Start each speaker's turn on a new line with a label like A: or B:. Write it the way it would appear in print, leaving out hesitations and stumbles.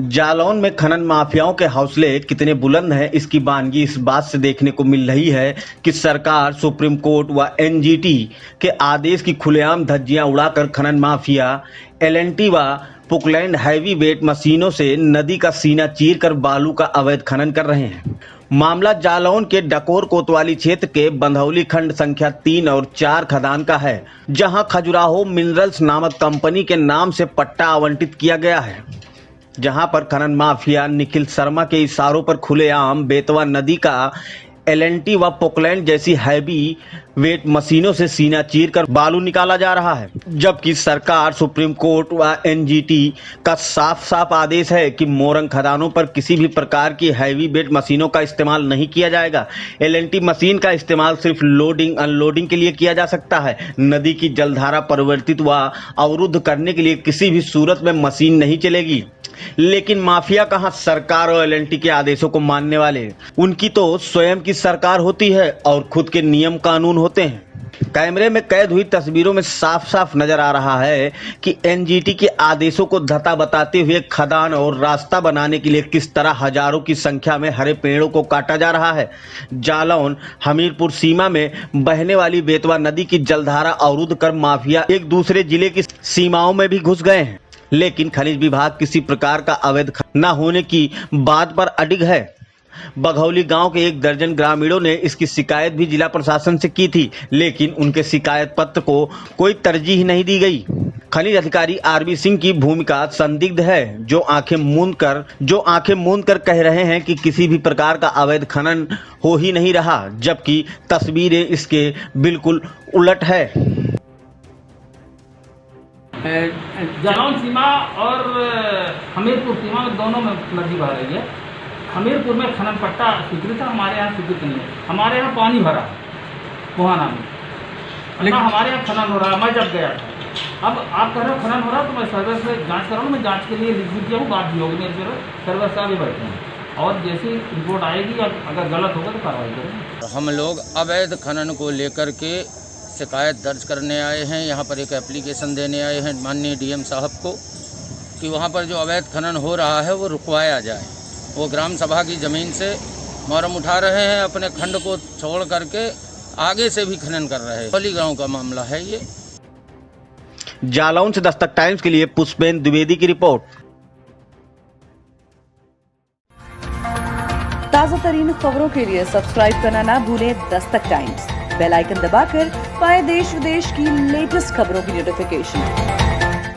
A: जालौन में खनन माफियाओं के हौसले कितने बुलंद हैं, इसकी बानगी इस बात से देखने को मिल रही है कि सरकार सुप्रीम कोर्ट व एनजीटी के आदेश की खुलेआम धज्जियां उड़ाकर खनन माफिया एलएनटी व पुकलैंड हैवी वेट मशीनों से नदी का सीना चीर कर बालू का अवैध खनन कर रहे हैं। मामला जालौन के डकोर कोतवाली क्षेत्र के बंधौली खंड संख्या 3 और 4 खदान का है, जहां खजुराहो मिनरल्स नामक कंपनी के नाम से पट्टा आवंटित किया गया है, जहां पर खनन माफिया निखिल शर्मा के इशारों पर खुलेआम बेतवा नदी का एलएनटी व पोकलैंड जैसी हैवी वेट मशीनों से सीना चीरकर बालू निकाला जा रहा है, जबकि सरकार सुप्रीम कोर्ट व एनजीटी का साफ साफ आदेश है कि मोरंग खदानों पर किसी भी प्रकार की हैवी वेट मशीनों का इस्तेमाल नहीं किया जाएगा। एलएनटी मशीन का इस्तेमाल सिर्फ लोडिंग अनलोडिंग के लिए किया जा सकता है। नदी की जलधारा परिवर्तित व अवरुद्ध करने के लिए किसी भी सूरत में मशीन नहीं चलेगी। लेकिन माफिया कहां सरकार और एलएनटी के आदेशों को मानने वाले, उनकी तो स्वयं की सरकार होती है और खुद के नियम कानून होते हैं। कैमरे में कैद हुई तस्वीरों में साफ साफ नजर आ रहा है कि एनजीटी के आदेशों को धता बताते हुए खदान और रास्ता बनाने के लिए किस तरह हजारों की संख्या में हरे पेड़ों को काटा जा रहा है। जालौन हमीरपुर सीमा में बहने वाली बेतवा नदी की जलधारा अवरुद्ध कर माफिया एक दूसरे जिले की सीमाओं में भी घुस गए हैं, लेकिन खनिज विभाग किसी प्रकार का अवैध न होने की बात पर अडिग है। बघौली गांव के 1 दर्जन ग्रामीणों ने इसकी शिकायत भी जिला प्रशासन से की थी, लेकिन उनके शिकायत पत्र को कोई तरजीह नहीं दी गई। खनिज अधिकारी आरबी सिंह की भूमिका संदिग्ध है, जो आंखें मूंद कर कह रहे हैं कि किसी भी प्रकार का अवैध खनन हो ही नहीं रहा, जबकि तस्वीरें इसके बिल्कुल उलट है।
B: जालौन सीमा और हमीरपुर सीमा में दोनों में नदी बह रही है। हमीरपुर में खनन पट्टा स्वीकृत है, हमारे यहाँ स्वीकृत नहीं है। हमारे यहाँ पानी भरा बुहाना में, लेकिन हमारे यहाँ खनन हो रहा है। मैं जब गया था, अब आप कह रहे हो खनन हो रहा है, तो मैं सर्वर से जांच कर रहा हूँ। मैं जांच के लिए लिख दिया हूँ, बात भी होगी मेरे सर्वर साहब भी बैठे हैं, और जैसी रिपोर्ट आएगी अगर गलत होगा तो कार्रवाई करेंगे।
C: हम लोग अवैध खनन को लेकर के शिकायत दर्ज करने आए हैं। यहाँ पर एक एप्लीकेशन देने आए हैं माननीय डीएम साहब को कि वहाँ पर जो अवैध खनन हो रहा है वो रुकवाया जाए। वो ग्राम सभा की ज़मीन से मोरम उठा रहे हैं, अपने खंड को छोड़ करके आगे से भी खनन कर रहे हैं। बघौली गांव का मामला है ये।
A: जालौन से दस्तक टाइम्स के लिए पुष्पेंद्र द्विवेदी की रिपोर्ट।
D: ताज़ा तरीन खबरों के लिए सब्सक्राइब करना ना भूलें दस्तक टाइम्स। बेल आइकन दबाकर पाएं देश विदेश की लेटेस्ट खबरों की नोटिफिकेशन।